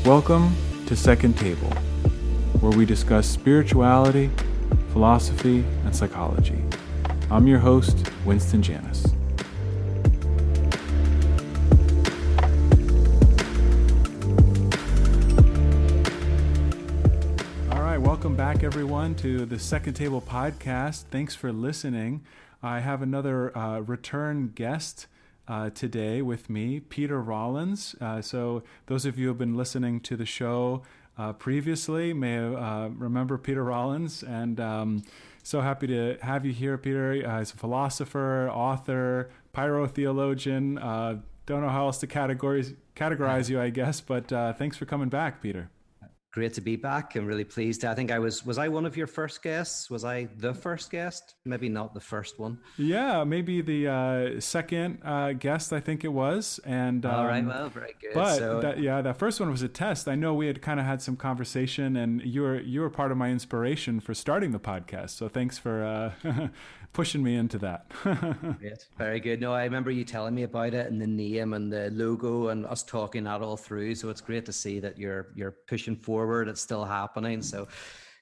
Welcome to Second Table, where we discuss spirituality, philosophy, and psychology. I'm your host, Winston Janis. All right, welcome back, everyone, to the Second Table podcast. Thanks for listening. I have another return guest today with me, Peter Rollins. So those of you who have been listening to the show previously may remember Peter Rollins, and so happy to have you here, Peter. He's a philosopher, author, pyrotheologian. Don't know how else to categorize you, I guess, but thanks for coming back, Peter. Great to be back. I'm really pleased. I think was I one of your first guests? Was I the first guest? Maybe not the first one. Yeah, maybe the second guest, I think it was. And all right, well, very good. But that first one was a test. I know we had kind of had some conversation, and you were part of my inspiration for starting the podcast. So thanks for pushing me into that. Great, very good. No, I remember you telling me about it and the name and the logo and us talking that all through. So it's great to see that you're pushing forward. It's still happening. So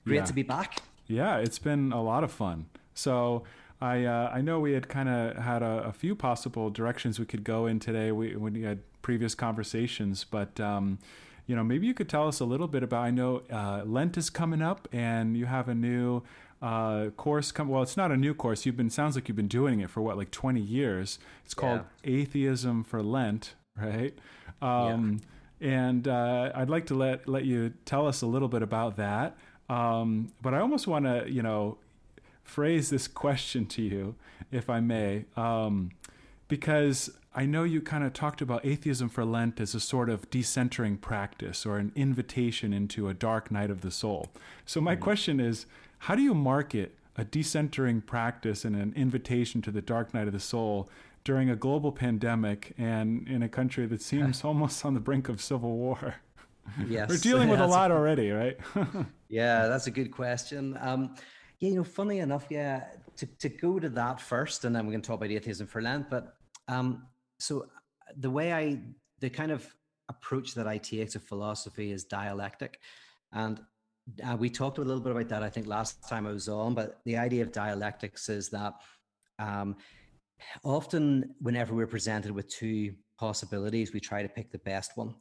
great to be back. Yeah, it's been a lot of fun. So I know we had kind of had a few possible directions we could go in today when we had previous conversations, but maybe you could tell us a little bit about. I know Lent is coming up, and you have a new course well, it's not a new course. Sounds like you've been doing it for like 20 years. It's called Atheism for Lent, right? And I'd like to let you tell us a little bit about that. But I almost want to, phrase this question to you, if I may, because I know you kind of talked about atheism for Lent as a sort of decentering practice or an invitation into a dark night of the soul. So my question is, how do you market a decentering practice and an invitation to the dark night of the soul during a global pandemic and in a country that seems almost on the brink of civil war? Yes. We're dealing with a lot already, right? Yeah, that's a good question. Funny enough, to go to that first, and then we can talk about atheism for Lent. But so the kind of approach that I take to philosophy is dialectic. And we talked a little bit about that, I think, last time I was on. But the idea of dialectics is that often whenever we're presented with two possibilities, we try to pick the best one.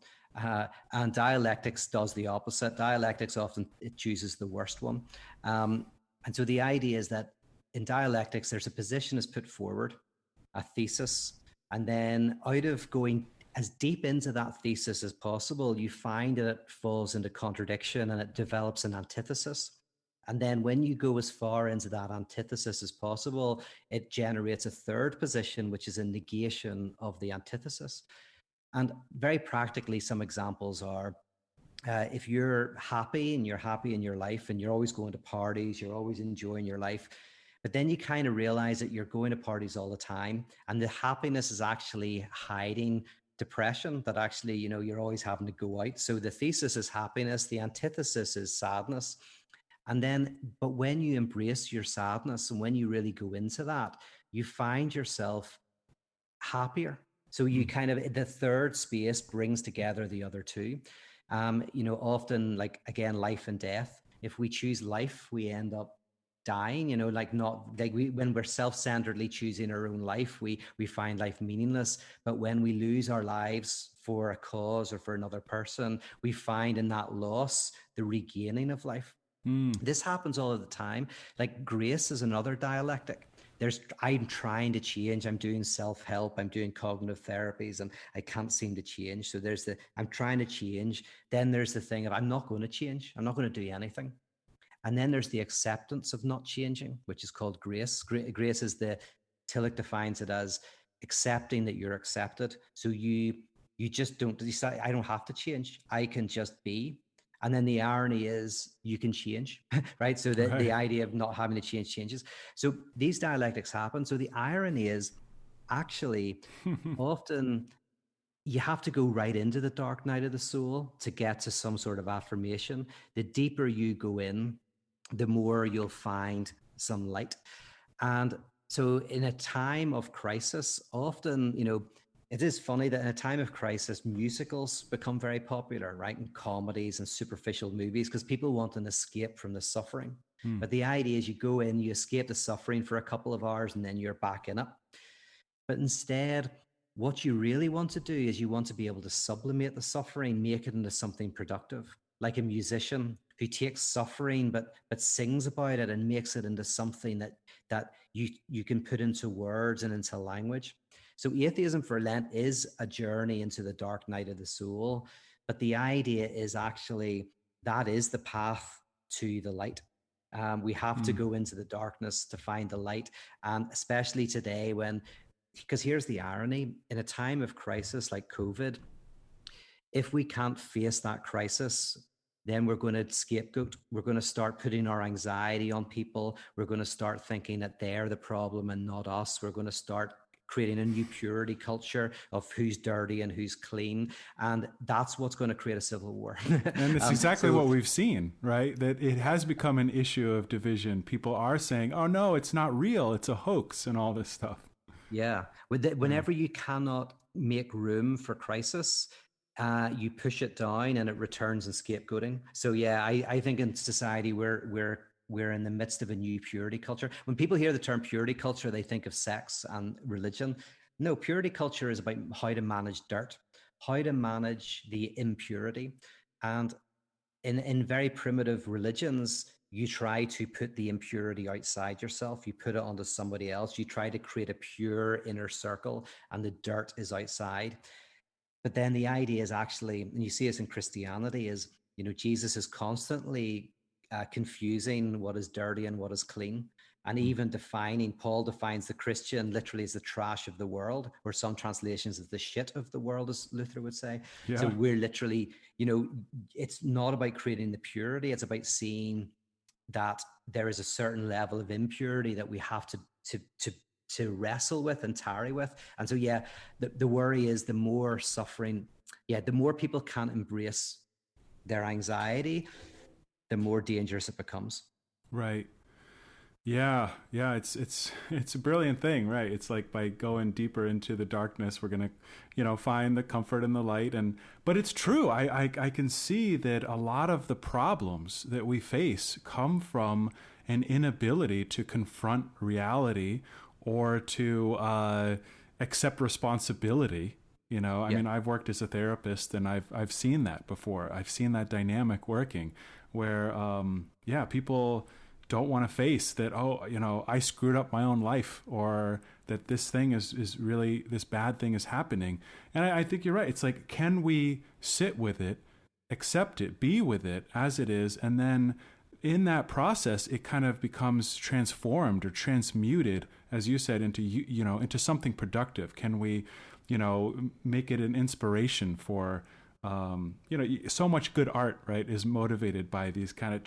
And dialectics does the opposite. Dialectics often it chooses the worst one. And so the idea is that in dialectics, there's a position is put forward, a thesis, and then out of going as deep into that thesis as possible, you find that it falls into contradiction and it develops an antithesis. And then when you go as far into that antithesis as possible, it generates a third position, which is a negation of the antithesis. And very practically, some examples are, if you're happy in your life and you're always going to parties, you're always enjoying your life, but then you kind of realize that you're going to parties all the time and the happiness is actually hiding depression, that actually, you're always having to go out. So the thesis is happiness, the antithesis is sadness. But when you embrace your sadness and when you really go into that, you find yourself happier. So you kind of, the third space brings together the other two. Often, like, again, life and death. If we choose life, we end up dying, when we're self-centeredly choosing our own life, we find life meaningless. But when we lose our lives for a cause or for another person, we find in that loss the regaining of life. This happens all of the time. Like, grace is another dialectic. I'm trying to change. I'm doing self-help. I'm doing cognitive therapies, and I can't seem to change. So I'm trying to change. Then there's the thing of, I'm not going to change. I'm not going to do anything. And then there's the acceptance of not changing, which is called grace. Grace is Tillich defines it as accepting that you're accepted. So you just don't decide, I don't have to change. I can just be. And then the irony is you can change, right? So the idea of not having to change changes. So these dialectics happen. So the irony is actually often you have to go right into the dark night of the soul to get to some sort of affirmation. The deeper you go in, the more you'll find some light. And so in a time of crisis, often, it is funny that in a time of crisis, musicals become very popular, right? And comedies and superficial movies, because people want an escape from the suffering. Hmm. But the idea is you go in, you escape the suffering for a couple of hours, and then you're back in it. But instead, what you really want to do is you want to be able to sublimate the suffering, make it into something productive, like a musician who takes suffering but sings about it and makes it into something that you can put into words and into language. So atheism for Lent is a journey into the dark night of the soul, but the idea is actually that is the path to the light. We have to Hmm. go into the darkness to find the light, and especially today when, because here's the irony, in a time of crisis like COVID, if we can't face that crisis, then we're going to scapegoat. We're going to start putting our anxiety on people. We're going to start thinking that they're the problem and not us. We're going to start creating a new purity culture of who's dirty and who's clean. And that's what's going to create a civil war. And it's exactly So what we've seen, right? That it has become an issue of division. People are saying, oh, no, it's not real. It's a hoax and all this stuff. yeah, Yeah. whenever you cannot make room for crisis, you push it down and it returns in scapegoating. So yeah, I think in society we're in the midst of a new purity culture. When people hear the term purity culture, they think of sex and religion. No, purity culture is about how to manage dirt, how to manage the impurity. And in very primitive religions, you try to put the impurity outside yourself, you put it onto somebody else, you try to create a pure inner circle, and the dirt is outside. But then the idea is actually, and you see this in Christianity, is, Jesus is constantly confusing what is dirty and what is clean. And even defining, Paul defines the Christian literally as the trash of the world, or some translations as the shit of the world, as Luther would say. So Yeah. we're literally, it's not about creating the purity, it's about seeing that there is a certain level of impurity that we have to wrestle with and tarry with. And so, yeah, the worry is the more suffering, the more people can't embrace their anxiety, the more dangerous it becomes. Right. Yeah, yeah, it's a brilliant thing, right? It's like by going deeper into the darkness, we're gonna, find the comfort in the light. And but it's true. I can see that a lot of the problems that we face come from an inability to confront reality or to accept responsibility. I Yeah, mean, I've worked as a therapist, and I've seen that before. I've seen that dynamic working, where yeah, people don't want to face that, oh, I screwed up my own life, or that this thing is really, this bad thing is happening. And I think you're right. It's like, can we sit with it, accept it, be with it as it is, and then in that process it kind of becomes transformed or transmuted, as you said, into into something productive? Can we make it an inspiration for so much good art, right, is motivated by these kind of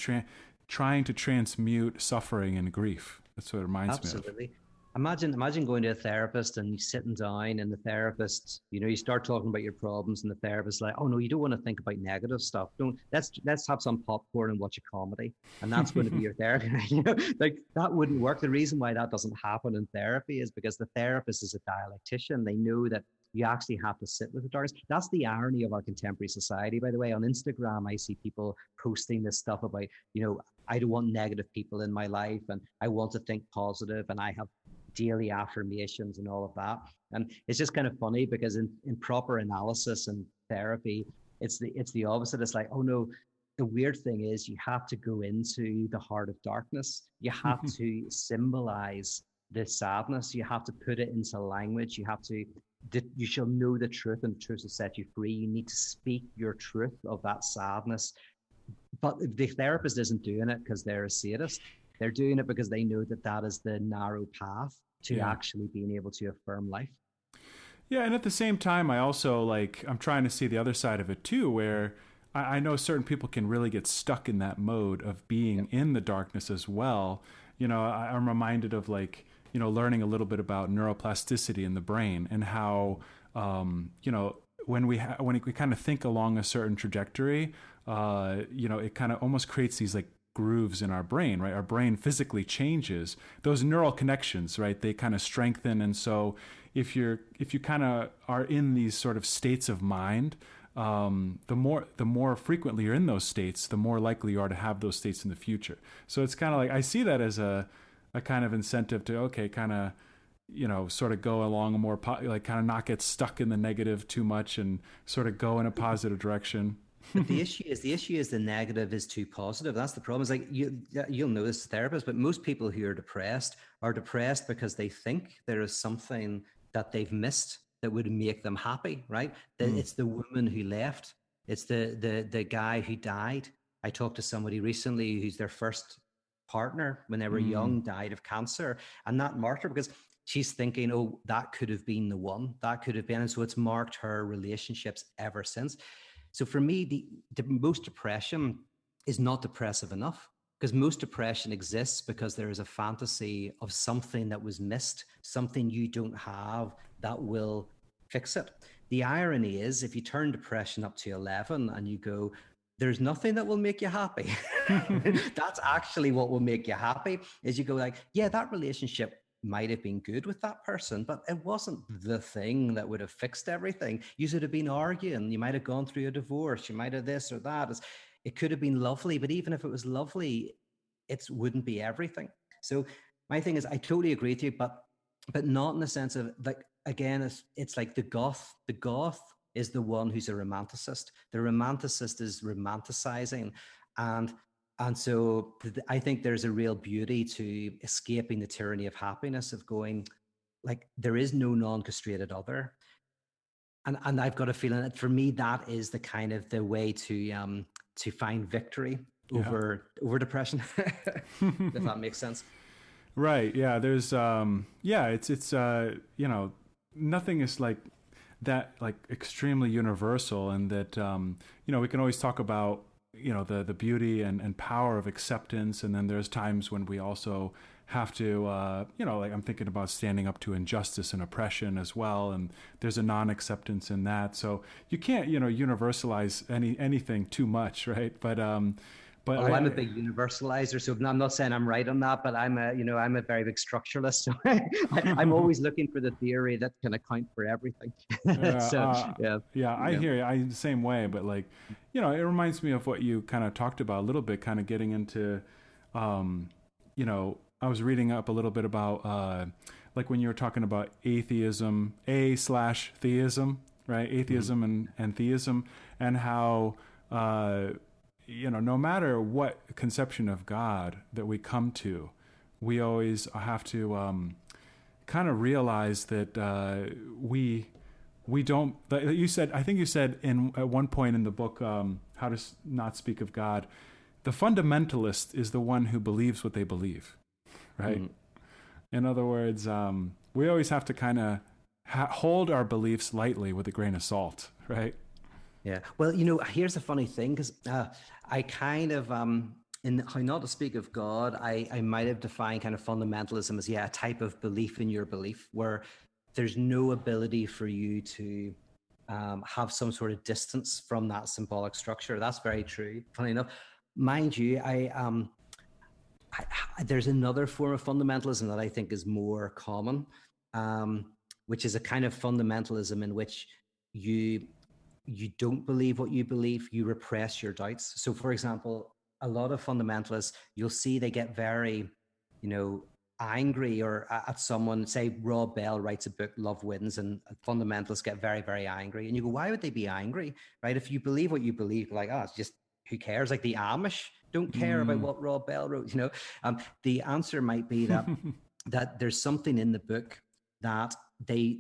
trying to transmute suffering and grief. That's what it reminds me of. absolutely. Imagine going to a therapist and you sitting down, and the therapist, you start talking about your problems, and the therapist like, oh no, you don't want to think about negative stuff. Don't let's have some popcorn and watch a comedy, and that's going to be your therapy. Like that wouldn't work. The reason why that doesn't happen in therapy is because the therapist is a dialectician. They know that you actually have to sit with the darkness. That's the irony of our contemporary society, by the way. On Instagram, I see people posting this stuff about, I don't want negative people in my life, and I want to think positive, and I have daily affirmations and all of that. And it's just kind of funny because in proper analysis and therapy, it's the opposite. It's like, oh no, the weird thing is you have to go into the heart of darkness. You have to symbolize the sadness. You have to put it into language. You shall know the truth, and the truth will set you free. You need to speak your truth of that sadness. But the therapist isn't doing it because they're a sadist. They're doing it because they know that that is the narrow path to Yeah. actually being able to affirm life. Yeah, and at the same time, I also I'm trying to see the other side of it too, where I know certain people can really get stuck in that mode of being Yeah. in the darkness as well. I'm reminded of learning a little bit about neuroplasticity in the brain, and how when when we kind of think along a certain trajectory, it kind of almost creates these like grooves in our brain, right? Our brain physically changes. Those neural connections, right? They kind of strengthen. And so if you kind of are in these sort of states of mind, the more frequently you're in those states, the more likely you are to have those states in the future. So it's kind of like, I see that as a kind of incentive to, okay, kind of, sort of go along a more, like kind of not get stuck in the negative too much and sort of go in a positive direction. But the issue is the negative is too positive. That's the problem. It's like you'll know this as a therapist, but most people who are depressed because they think there is something that they've missed that would make them happy, right? It's the woman who left. It's the guy who died. I talked to somebody recently who's their first partner when they were young died of cancer, and that marked her because she's thinking, oh, that could have been the one, that could have been. And so it's marked her relationships ever since. So for me, the most depression is not depressive enough, because most depression exists because there is a fantasy of something that was missed, something you don't have that will fix it. The irony is, if you turn depression up to 11 and you go, there's nothing that will make you happy. That's actually what will make you happy, is you go like, yeah, that relationship might have been good with that person, but it wasn't the thing that would have fixed everything. You should have been arguing. You might have gone through a divorce. You might have this or that. It could have been lovely, but even if it was lovely, it wouldn't be everything. So my thing is, I totally agree with you, but not in the sense of, like, again, it's like the goth. The goth is the one who's a romanticist. The romanticist is romanticizing, and so I think there's a real beauty to escaping the tyranny of happiness, of going, like, there is no non-castrated other. And I've got a feeling that for me, that is the kind of the way to find victory over depression, if that makes sense. Right. Yeah. There's, it's nothing is like that, like extremely universal, and that, we can always talk about, the beauty and power of acceptance. And then there's times when we also have to, like I'm thinking about standing up to injustice and oppression as well. And there's a non-acceptance in that. So you can't, universalize anything too much. Right. But I'm a big universalizer, so I'm not saying I'm right on that, but I'm a very big structuralist. So I'm always looking for the theory that can account for everything. I hear you. I'm the same way, but like, it reminds me of what you kind of talked about a little bit, kind of getting into, I was reading up a little bit about, like when you were talking about atheism, /theism, right? Atheism and theism, and how, no matter what conception of God that we come to, we always have to kind of realize that we don't. You said, I think you said at one point in the book, How to Not Speak of God, the fundamentalist is the one who believes what they believe, right? In other words, we always have to kind of hold our beliefs lightly with a grain of salt, right? Yeah. Well, here's the funny thing, because I kind of, in How Not to Speak of God, I might have defined kind of fundamentalism as, a type of belief in your belief, where there's no ability for you to have some sort of distance from that symbolic structure. That's very true. Funny enough, mind you, there's another form of fundamentalism that I think is more common, which is a kind of fundamentalism in which you don't believe what you believe, you repress your doubts. So for example, a lot of fundamentalists, you'll see they get very, angry or at someone. Say Rob Bell writes a book, Love Wins, and fundamentalists get very, very angry. And you go, why would they be angry? Right? If you believe what you believe, like, it's just, who cares? Like the Amish don't care about what Rob Bell wrote, the answer might be that, that there's something in the book that they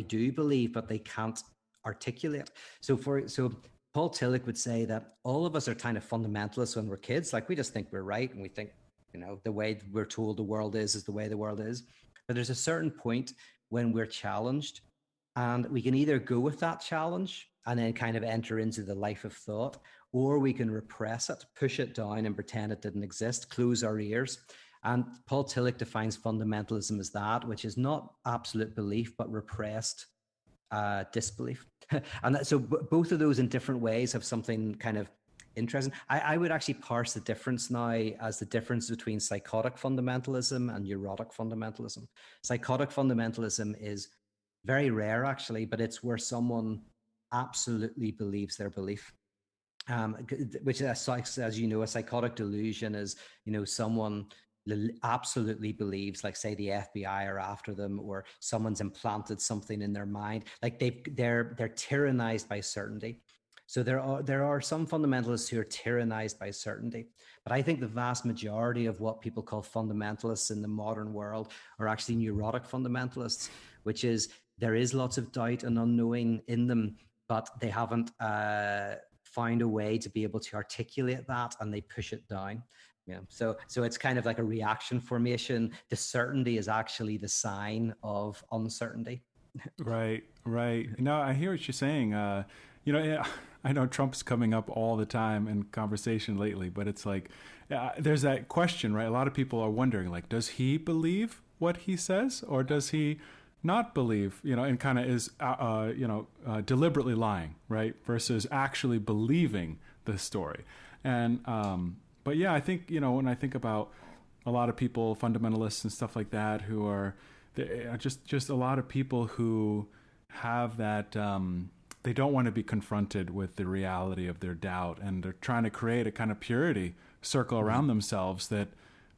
do believe, but they can't articulate. So Paul Tillich would say that all of us are kind of fundamentalists when we're kids. Like, we just think we're right, and we think, the way we're told the world is the way the world is. But there's a certain point when we're challenged, and we can either go with that challenge and then kind of enter into the life of thought, or we can repress it, push it down and pretend it didn't exist, close our ears. And Paul Tillich defines fundamentalism as that, which is not absolute belief, but repressed disbelief. And so both of those in different ways have something kind of interesting. I would actually parse the difference now as the difference between psychotic fundamentalism and neurotic fundamentalism. Psychotic fundamentalism is very rare, actually, but it's where someone absolutely believes their belief. Which is, as you know, a psychotic delusion is, someone absolutely believes, like, say, the FBI are after them, or someone's implanted something in their mind, like they're tyrannized by certainty. So there are some fundamentalists who are tyrannized by certainty, but I think the vast majority of what people call fundamentalists in the modern world are actually neurotic fundamentalists, which is there is lots of doubt and unknowing in them, but they haven't found a way to be able to articulate that, and they push it down. Yeah. So it's kind of like a reaction formation. The certainty is actually the sign of uncertainty. Right. No, I hear what you're saying. I know Trump's coming up all the time in conversation lately, but it's like, there's that question, right? A lot of people are wondering, like, does he believe what he says, or does he not believe, and kind of is, deliberately lying, right? Versus actually believing the story. And, but yeah, I think, when I think about a lot of people, fundamentalists and stuff like that, who are just a lot of people who have that, they don't want to be confronted with the reality of their doubt, and they're trying to create a kind of purity circle around themselves that,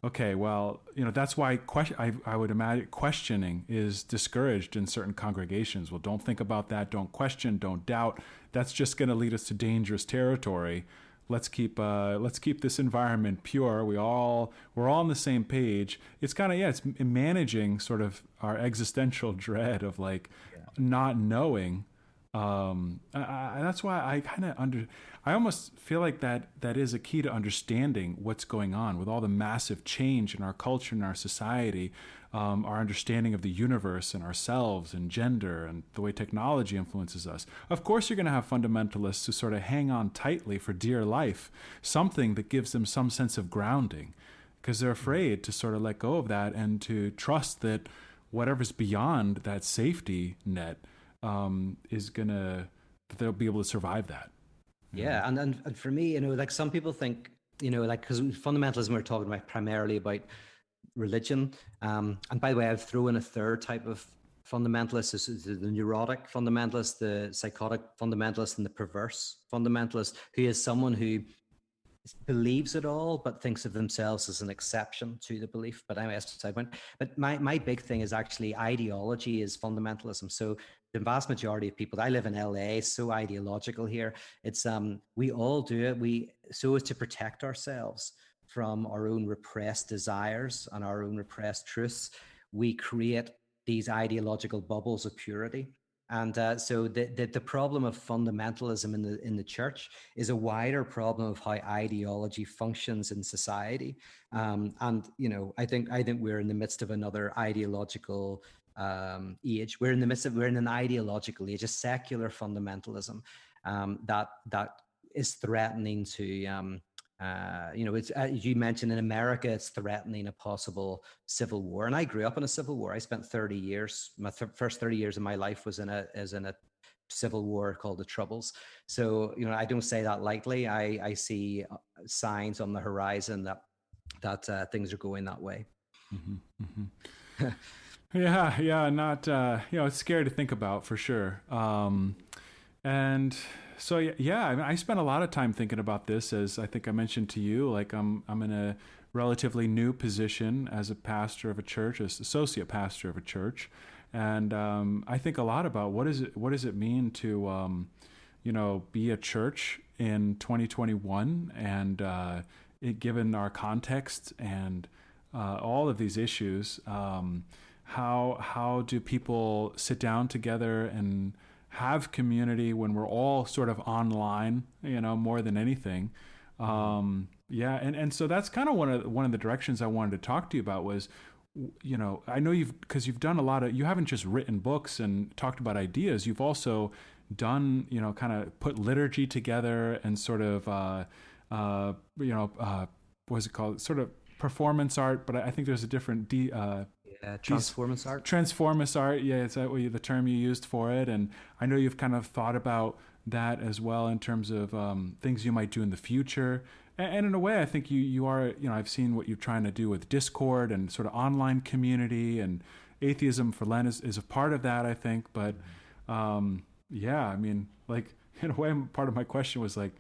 okay, well, that's why I would imagine questioning is discouraged in certain congregations. Well, don't think about that. Don't question. Don't doubt. That's just going to lead us to dangerous territory. Let's keep this environment pure. We're all on the same page. It's kind of, it's managing sort of our existential dread of not knowing. That's why I almost feel like that is a key to understanding what's going on with all the massive change in our culture and our society, our understanding of the universe and ourselves and gender and the way technology influences us. Of course, you're going to have fundamentalists who sort of hang on tightly for dear life, something that gives them some sense of grounding, because they're afraid to sort of let go of that and to trust that whatever's beyond that safety net that they'll be able to survive that. Yeah. And for me, like, some people think, because fundamentalism, we're talking about primarily about religion. And by the way, I've thrown in a third type of fundamentalist. This is the neurotic fundamentalist, the psychotic fundamentalist, and the perverse fundamentalist, who is someone who believes it all, but thinks of themselves as an exception to the belief. But anyway, that's beside the point. But my big thing is actually ideology is fundamentalism. So the vast majority of people, I live in LA, so ideological here. It's we all do it. So as to protect ourselves from our own repressed desires and our own repressed truths, we create these ideological bubbles of purity. And so the problem of fundamentalism in the church is a wider problem of how ideology functions in society. And I think we're in the midst of another ideological age. We're in an ideological age, a secular fundamentalism that is threatening to. It's, as you mentioned, in America, it's threatening a possible civil war. And I grew up in a civil war. I spent 30 years. My first 30 years of my life was in a civil war called the Troubles. So, I don't say that lightly. I see signs on the horizon that things are going that way. Mm-hmm, mm-hmm. Yeah. Not, it's scary to think about, for sure. And so, yeah, I mean, I spent a lot of time thinking about this, as I think I mentioned to you. Like, I'm in a relatively new position as a pastor of a church, as associate pastor of a church, and I think a lot about what does it mean to, be a church in 2021, and given our context and all of these issues, how do people sit down together and have community when we're all sort of online, more than anything. And so that's kind of one of the directions I wanted to talk to you about was, I know because you've done a lot of, you haven't just written books and talked about ideas, you've also done, kind of put liturgy together and sort of, what's it called? Sort of performance art, but I think there's a different Transformance art. Transformance art, yeah, it's the term you used for it. And I know you've kind of thought about that as well in terms of things you might do in the future. And in a way, I think you are, I've seen what you're trying to do with Discord and sort of online community, and Atheism for Lent is a part of that, I think. But yeah, I mean, like, in a way, part of my question was like,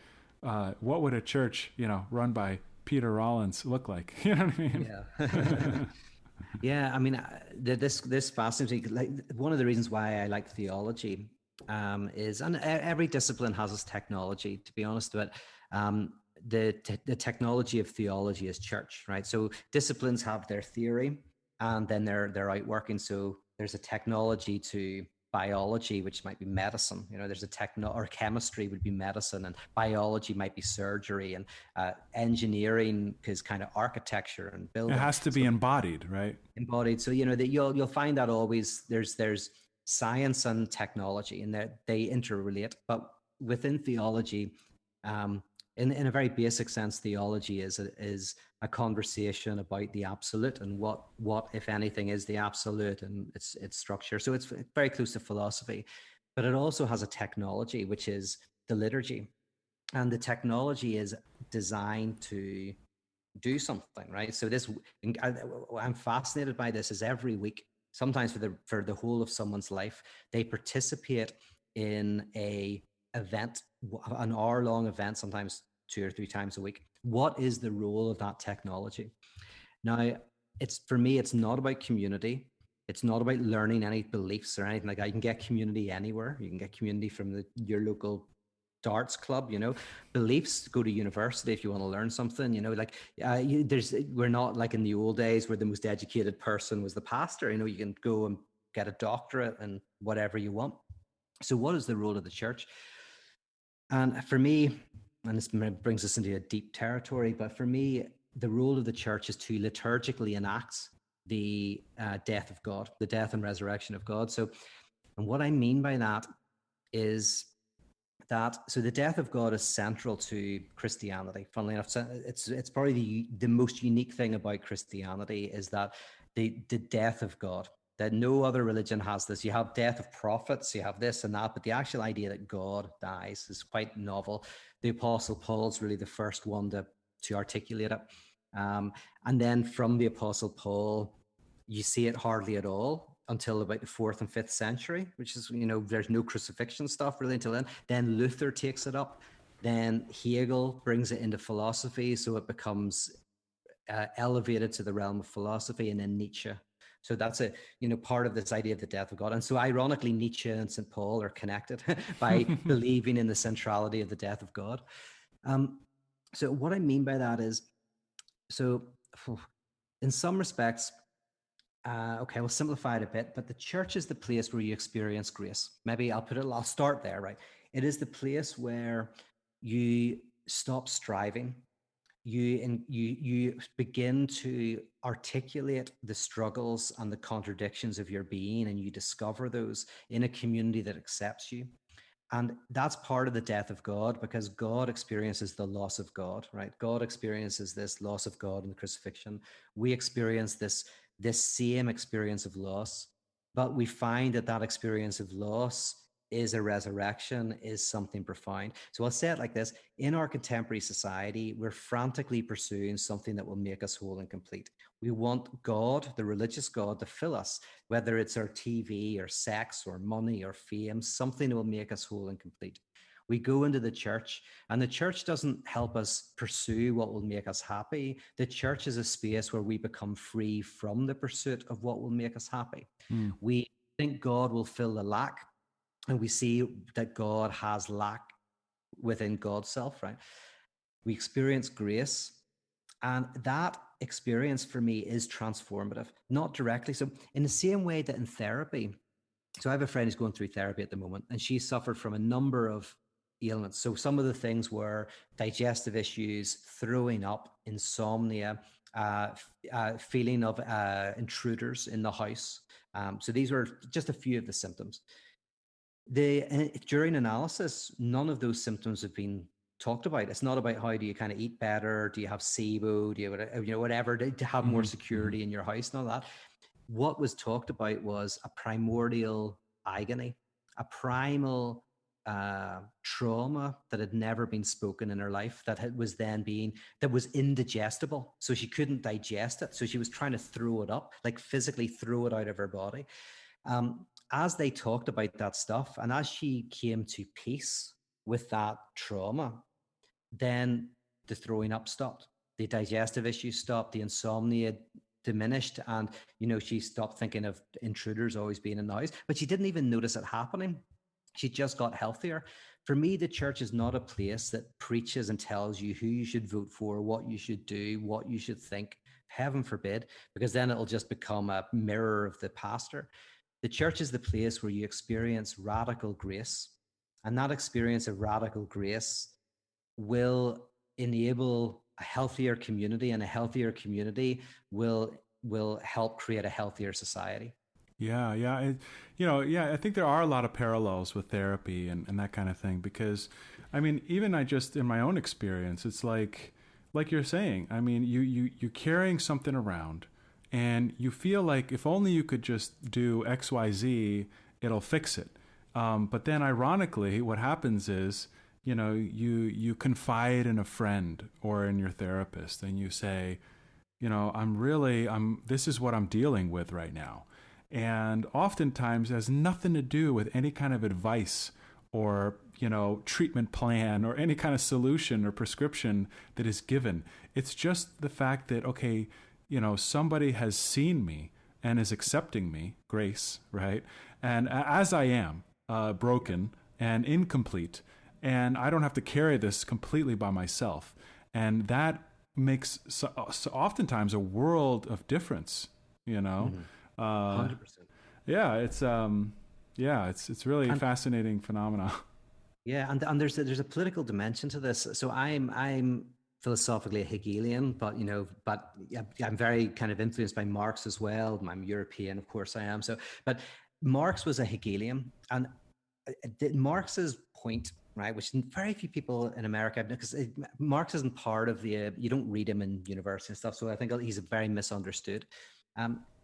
what would a church, run by Peter Rollins look like? You know what I mean? Yeah. Yeah, I mean, this fascinates me. Like, one of the reasons why I like theology is, and every discipline has its technology, to be honest, but the technology of theology is church, right? So disciplines have their theory, and then they're outworking. So there's a technology to biology, which might be medicine. There's a or chemistry would be medicine, and biology might be surgery, and engineering is kind of architecture and It building. has to be embodied, right? Embodied. So that you'll find that always there's science and technology, and they interrelate. But within theology, in a very basic sense, theology is a conversation about the absolute and what if anything is the absolute and its structure. So it's very close to philosophy, but it also has a technology, which is the liturgy, and the technology is designed to do something, right? So I'm fascinated by this. Is every week, sometimes for the whole of someone's life, they participate in an hour-long event, sometimes 2 or 3 times a week. What is the role of that technology? Now, for me, it's not about community. It's not about learning any beliefs or anything like that. You can get community anywhere. You can get community from your local darts club. Beliefs, go to university if you want to learn something. We're not like in the old days where the most educated person was the pastor. You can go and get a doctorate and whatever you want. So what is the role of the church? And for me, and this brings us into a deep territory, but for me, the role of the church is to liturgically enact the death of God, the death and resurrection of God. So, and what I mean by that is so the death of God is central to Christianity. Funnily enough, it's probably the most unique thing about Christianity is that the death of God, that no other religion has this. You have death of prophets, you have this and that, but the actual idea that God dies is quite novel. The Apostle Paul's really the first one to articulate it. And then from the Apostle Paul, you see it hardly at all until about the 4th and 5th century, which is, there's no crucifixion stuff really until then. Then Luther takes it up. Then Hegel brings it into philosophy. So it becomes elevated to the realm of philosophy, and then Nietzsche. So that's part of this idea of the death of God. And so ironically, Nietzsche and St. Paul are connected by believing in the centrality of the death of God. So what I mean by that is, so in some respects, okay, we'll simplify it a bit, but the church is the place where you experience grace. Maybe I'll start there, right? It is the place where you stop striving. You begin to articulate the struggles and the contradictions of your being, and you discover those in a community that accepts you. And that's part of the death of God, because God experiences the loss of God, right? God experiences this loss of God in the crucifixion. We experience this same experience of loss, but we find that experience of loss is a resurrection, is something profound. So I'll say it like this. In our contemporary society, we're frantically pursuing something that will make us whole and complete. We want God, the religious God, to fill us, whether it's our TV or sex or money or fame, something that will make us whole and complete. We go into the church, and the church doesn't help us pursue what will make us happy. The church is a space where we become free from the pursuit of what will make us happy. We think God will fill the lack, and we see that God has lack within God's self, right? We experience grace, and that experience for me is transformative, not directly. So in the same way that in therapy, so I have a friend who's going through therapy at the moment, and she suffered from a number of ailments. So some of the things were digestive issues, throwing up, insomnia, feeling of intruders in the house. So these were just a few of the symptoms. During analysis, none of those symptoms have been talked about. It's not about how do you kind of eat better, do you have SIBO, do you whatever to have more security in your house and all that. What was talked about was a primordial agony, a primal trauma that had never been spoken in her life, that was indigestible. So she couldn't digest it. So she was trying to throw it up, like physically throw it out of her body. As they talked about that stuff, and as she came to peace with that trauma, then the throwing up stopped, the digestive issues stopped, the insomnia diminished, and she stopped thinking of intruders always being in the house. But she didn't even notice it happening. She just got healthier. For me, the church is not a place that preaches and tells you who you should vote for, what you should do, what you should think. Heaven forbid, because then it'll just become a mirror of the pastor. The church is the place where you experience radical grace, and that experience of radical grace will enable a healthier community, and a healthier community will help create a healthier society. Yeah, yeah. I think there are a lot of parallels with therapy and that kind of thing, because, I mean, even in my own experience, it's like you're saying, I mean, you're carrying something around and you feel like if only you could just do X, Y, Z, it'll fix it. But then ironically, what happens is, you confide in a friend or in your therapist and you say, this is what I'm dealing with right now. And oftentimes it has nothing to do with any kind of advice or, treatment plan or any kind of solution or prescription that is given. It's just the fact that, okay, somebody has seen me and is accepting me, grace, right? And as I am, broken and incomplete, and I don't have to carry this completely by myself. And that makes so oftentimes a world of difference, Mm-hmm. 100%. Yeah, it's really a fascinating phenomena. Yeah, and there's a political dimension to this. So I'm philosophically a Hegelian, but I'm very kind of influenced by Marx as well. I'm European, of course I am. So, but Marx was a Hegelian, and Marx's point, right, which very few people in America, because Marx isn't part of you don't read him in university and stuff. So I think he's very misunderstood.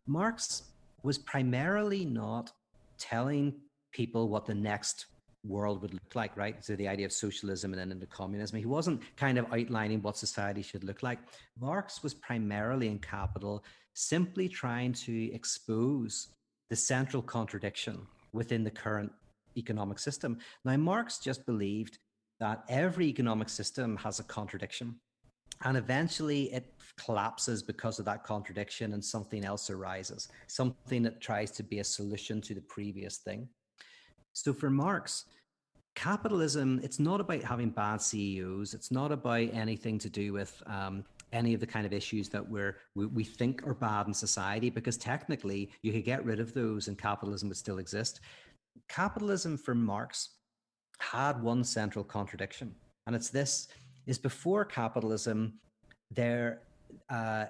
Marx was primarily not telling people what the next world would look like, right? So the idea of socialism and then into communism. He wasn't kind of outlining what society should look like. Marx was primarily in Capital, simply trying to expose the central contradiction within the current economic system. Now, Marx just believed that every economic system has a contradiction, and eventually it collapses because of that contradiction and something else arises, something that tries to be a solution to the previous thing. So for Marx, capitalism, it's not about having bad CEOs. It's not about anything to do with any of the kind of issues that we think are bad in society, because technically you could get rid of those and capitalism would still exist. Capitalism for Marx had one central contradiction, and it's this: is before capitalism,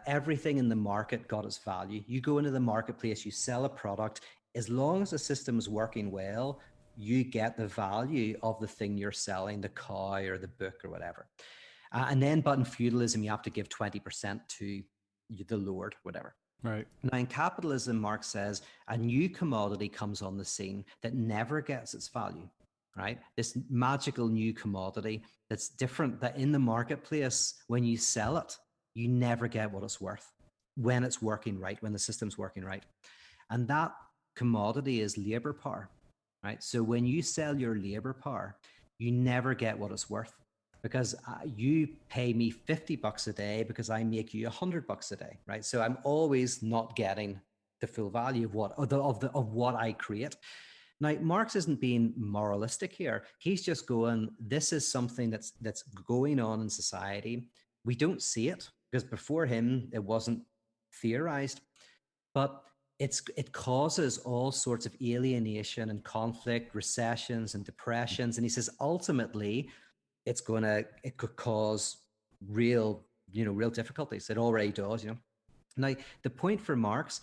everything in the market got its value. You go into the marketplace, you sell a product. As long as the system is working well, you get the value of the thing you're selling, the cow or the book or whatever. But in feudalism, you have to give 20% to the lord, whatever. Right. Now, in capitalism, Marx says a new commodity comes on the scene that never gets its value, right? This magical new commodity that's different, that in the marketplace, when you sell it, you never get what it's worth when it's working right, when the system's working right. And that commodity is labor power, right? So when you sell your labor power, you never get what it's worth, because you pay me $50 a day because I make you $100 a day, right? So I'm always not getting the full value of what I create. Now, Marx isn't being moralistic here. He's just going, this is something that's going on in society. We don't see it because before him, it wasn't theorized, but it causes all sorts of alienation and conflict, recessions and depressions. And he says, ultimately, it could cause real difficulties. It already does, Now, the point for Marx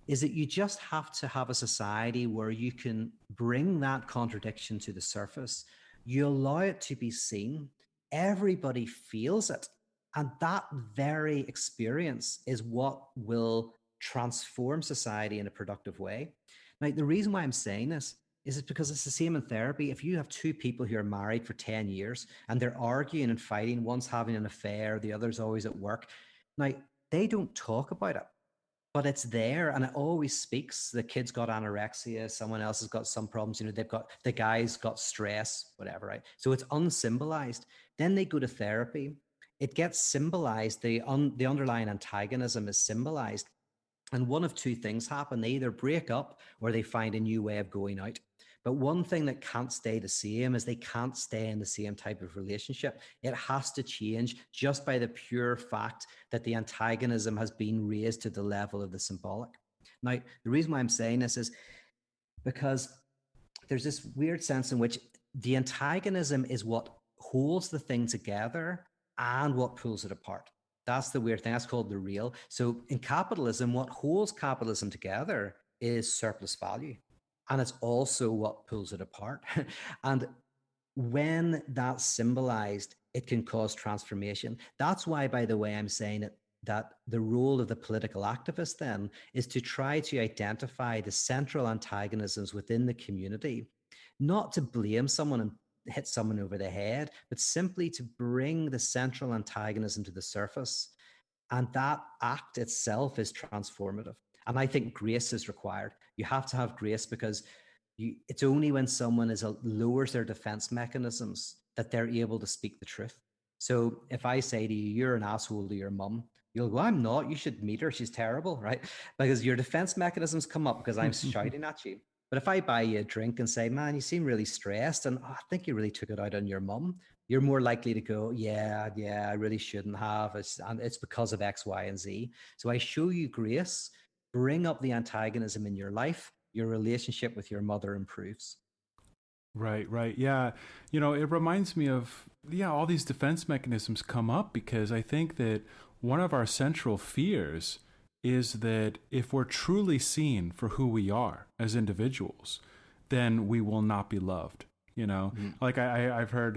is that you just have to have a society where you can bring that contradiction to the surface. You allow it to be seen. Everybody feels it. And that very experience is what will transform society in a productive way. Now, the reason why I'm saying this is it because it's the same in therapy. If you have two people who are married for 10 years and they're arguing and fighting, one's having an affair, the other's always at work. Now, they don't talk about it, but it's there and it always speaks. The kid's got anorexia, someone else has got some problems, they've got, the guy's got stress, whatever, right? So it's unsymbolized. Then they go to therapy. It gets symbolized. The underlying antagonism is symbolized. And one of two things happen. They either break up or they find a new way of going out. But one thing that can't stay the same is they can't stay in the same type of relationship. It has to change just by the pure fact that the antagonism has been raised to the level of the symbolic. Now, the reason why I'm saying this is because there's this weird sense in which the antagonism is what holds the thing together and what pulls it apart. That's the weird thing. That's called the real. So in capitalism, what holds capitalism together is surplus value. And it's also what pulls it apart. And when that's symbolized, it can cause transformation. That's why, by the way, I'm saying that the role of the political activist then is to try to identify the central antagonisms within the community, not to blame someone and hit someone over the head, but simply to bring the central antagonism to the surface. And that act itself is transformative. And I think grace is required. You have to have grace because it's only when someone lowers their defense mechanisms that they're able to speak the truth. So if I say to you, you're an asshole to your mum, you'll go, I'm not, you should meet her, she's terrible, right? Because your defense mechanisms come up because I'm shouting at you. But if I buy you a drink and say, man, you seem really stressed and I think you really took it out on your mum, you're more likely to go, yeah, I really shouldn't have. It's because of X, Y, and Z. So I show you grace, bring up the antagonism in your life, your relationship with your mother improves. Right. Yeah. It reminds me of, all these defense mechanisms come up because I think that one of our central fears is that if we're truly seen for who we are as individuals, then we will not be loved. Like I've heard,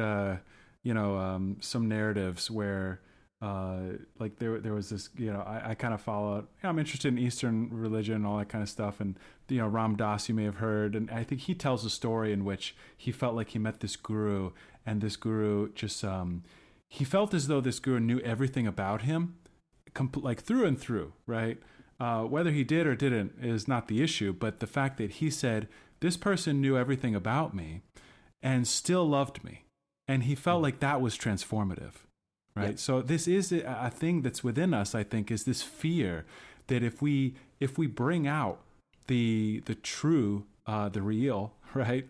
some narratives where, like there was this, I kind of follow, I'm interested in Eastern religion, all that kind of stuff. And, Ram Dass, you may have heard. And I think he tells a story in which he felt like he met this guru and this guru just, he felt as though this guru knew everything about him, like through and through, right? Whether he did or didn't is not the issue, but the fact that he said, this person knew everything about me and still loved me. And he felt like that was transformative, right? Yep. So this is a thing that's within us, I think, is this fear that if we bring out the true, the real, right?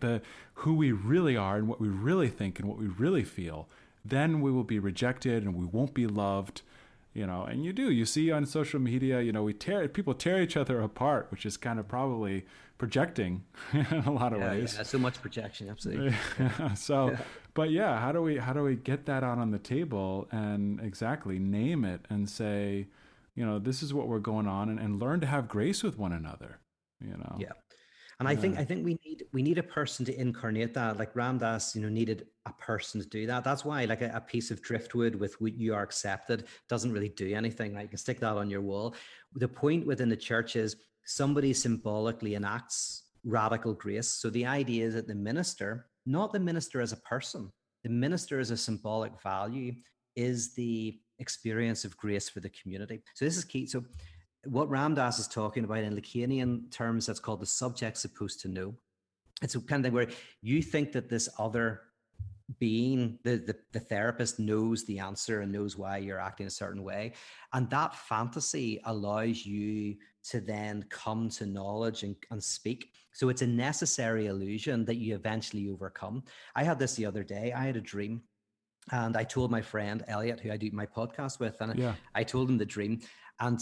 Who we really are and what we really think and what we really feel, then we will be rejected and we won't be loved. And you see on social media, people tear each other apart, which is kind of probably projecting in a lot of ways. Yeah, so much projection, absolutely. But how do we get that out on the table and exactly name it and say, this is what we're going on and learn to have grace with one another, Yeah. And I think we need a person to incarnate that. Like Ram Dass, needed a person to do that. That's why like a piece of driftwood with "you are accepted" doesn't really do anything. Right? You can stick that on your wall. The point within the church is somebody symbolically enacts radical grace. So the idea is that the minister, not the minister as a person, the minister as a symbolic value, is the experience of grace for the community. So this is key. So what Ram Dass is talking about in Lacanian terms, that's called the subject supposed to know. It's kind of thing where you think that this other being, the therapist, knows the answer and knows why you're acting a certain way. And that fantasy allows you to then come to knowledge and speak. So it's a necessary illusion that you eventually overcome. I had this the other day. I had a dream. And I told my friend, Elliot, who I do my podcast with, and I told him the dream. And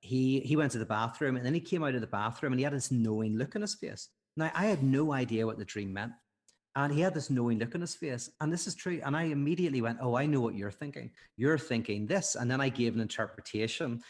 he went to the bathroom and then he came out of the bathroom and he had this knowing look on his face. Now, I had no idea what the dream meant. And he had this knowing look on his face. And this is true. And I immediately went, oh, I know what you're thinking. You're thinking this. And then I gave an interpretation.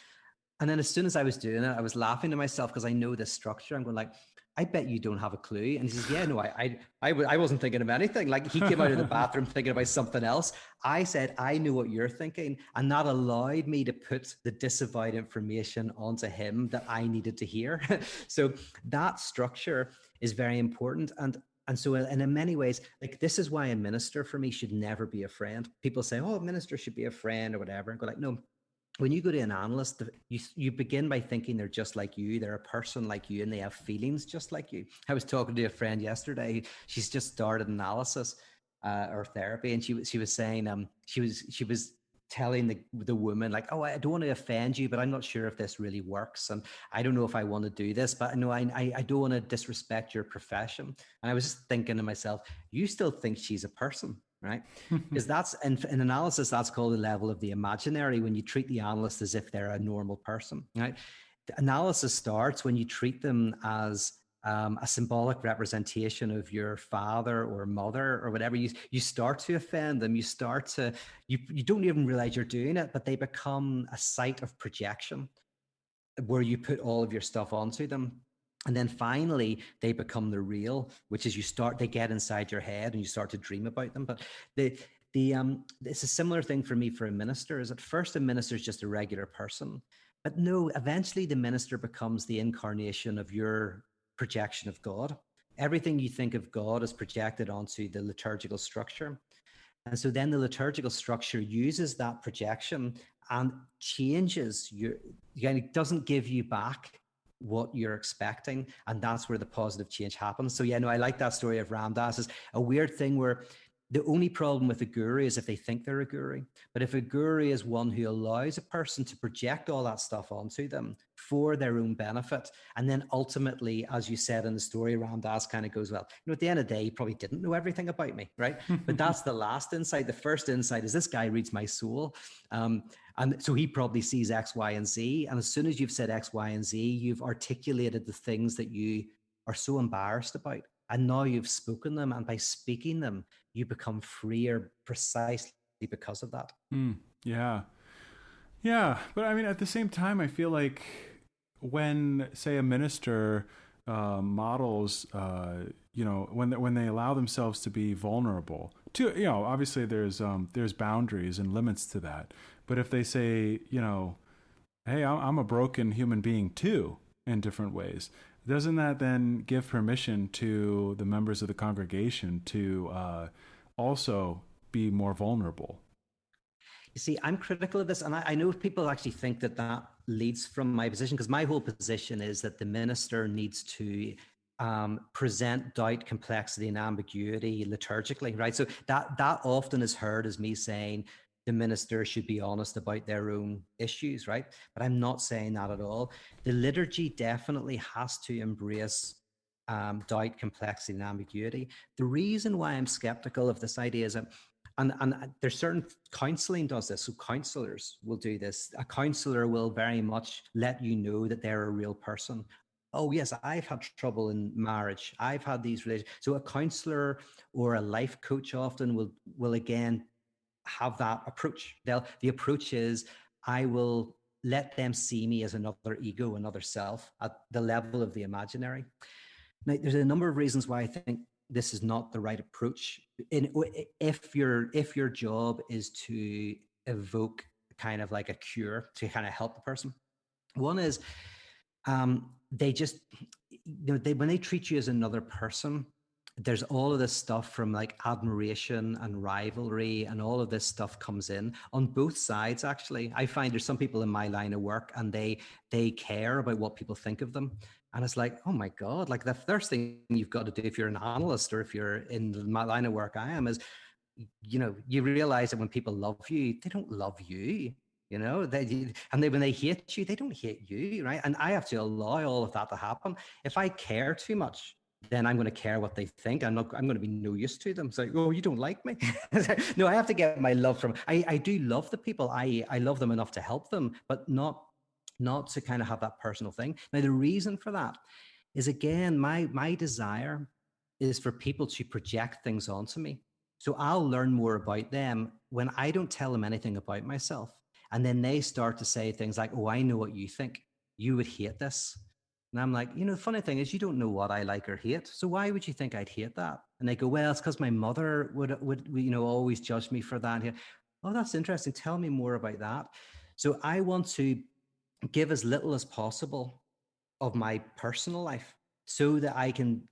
And then as soon as I was doing it, I was laughing to myself because I know this structure. I'm going like, I bet you don't have a clue. And he says, yeah, no, I wasn't thinking of anything. Like, he came out of the bathroom thinking about something else. I said, I know what you're thinking. And that allowed me to put the disavowed information onto him that I needed to hear. So that structure is very important. And so, and in many ways, like, this is why a minister for me should never be a friend. People say, oh, a minister should be a friend or whatever. And go like, no, when you go to an analyst, you begin by thinking they're just like you. They're a person like you, and they have feelings just like you. I was talking to a friend yesterday. She's just started analysis or therapy, and she was saying she was telling the woman, like, oh, I don't want to offend you, but I'm not sure if this really works, and I don't know if I want to do this, but no, I don't want to disrespect your profession. And I was just thinking to myself, you still think she's a person, right? Because that's in analysis, that's called the level of the imaginary, when you treat the analyst as if they're a normal person, right? The analysis starts when you treat them as a symbolic representation of your father or mother or whatever. You start to offend them. You start to, you don't even realize you're doing it, but they become a site of projection where you put all of your stuff onto them. And then finally, they become the real, which is they get inside your head and you start to dream about them. But it's a similar thing for me for a minister. Is at first a minister is just a regular person, but no, eventually the minister becomes the incarnation of your projection of God. Everything you think of God is projected onto the liturgical structure. And so then the liturgical structure uses that projection and changes it doesn't give you back what you're expecting. And that's where the positive change happens. So yeah, no, I like that story of Ram Dass. It's a weird thing where the only problem with a guru is if they think they're a guru. But if a guru is one who allows a person to project all that stuff onto them for their own benefit, and then ultimately, as you said in the story, Ram Dass kind of goes, well, at the end of the day, he probably didn't know everything about me, right? But that's the last insight. The first insight is this guy reads my soul. And so he probably sees X, Y, and Z. And as soon as you've said X, Y, and Z, you've articulated the things that you are so embarrassed about. And now you've spoken them. And by speaking them, you become freer precisely because of that. Yeah. Yeah. But I mean, at the same time, I feel like when, say, a minister models, when they allow themselves to be vulnerable to, obviously there's boundaries and limits to that. But if they say, hey, I'm a broken human being too, in different ways, doesn't that then give permission to the members of the congregation to also be more vulnerable? You see, I'm critical of this, and I know people actually think that leads from my position, because my whole position is that the minister needs to present doubt, complexity, and ambiguity liturgically, right? So that often is heard as me saying the minister should be honest about their own issues, right? But I'm not saying that at all. The liturgy definitely has to embrace doubt, complexity, and ambiguity. The reason why I'm skeptical of this idea is that, and there's certain counseling does this. So counselors will do this. A counselor will very much let you know that they're a real person. Oh yes, I've had trouble in marriage. I've had these relations. So a counselor or a life coach often will again have that approach. The approach is, I will let them see me as another ego, another self at the level of the imaginary. Now, there's a number of reasons why I think this is not the right approach. If your job is to evoke kind of like a cure to kind of help the person, one is they just, when they treat you as another person, there's all of this stuff from like admiration and rivalry, and all of this stuff comes in on both sides. Actually, I find there's some people in my line of work and they care about what people think of them. And it's like, oh my God, like the first thing you've got to do if you're an analyst or if you're in my line of work I am is, you realize that when people love you, they don't love you. When they hate you, they don't hate you, right? And I have to allow all of that to happen. If I care too much, then I'm going to care what they think. I'm going to be no use to them. It's like, oh, you don't like me. No, I have to get my love from, I do love the people. I love them enough to help them, but not to kind of have that personal thing. Now, the reason for that is, again, my desire is for people to project things onto me. So I'll learn more about them when I don't tell them anything about myself. And then they start to say things like, oh, I know what you think. You would hate this. And I'm like, the funny thing is, you don't know what I like or hate. So why would you think I'd hate that? And they go, well, it's because my mother would always judge me for that. Yeah. Oh, that's interesting. Tell me more about that. So I want to give as little as possible of my personal life so that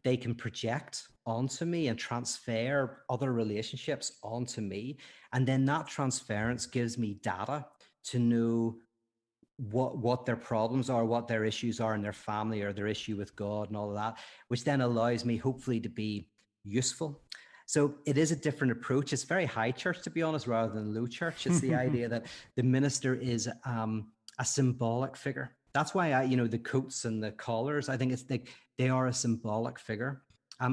they can project onto me and transfer other relationships onto me. And then that transference gives me data to know what their problems are, what their issues are in their family or their issue with God and all of that, which then allows me hopefully to be useful. So it is a different approach. It's very high church, to be honest, rather than low church. It's the idea that the minister is a symbolic figure. That's why the coats and the collars, I think it's like they are a symbolic figure.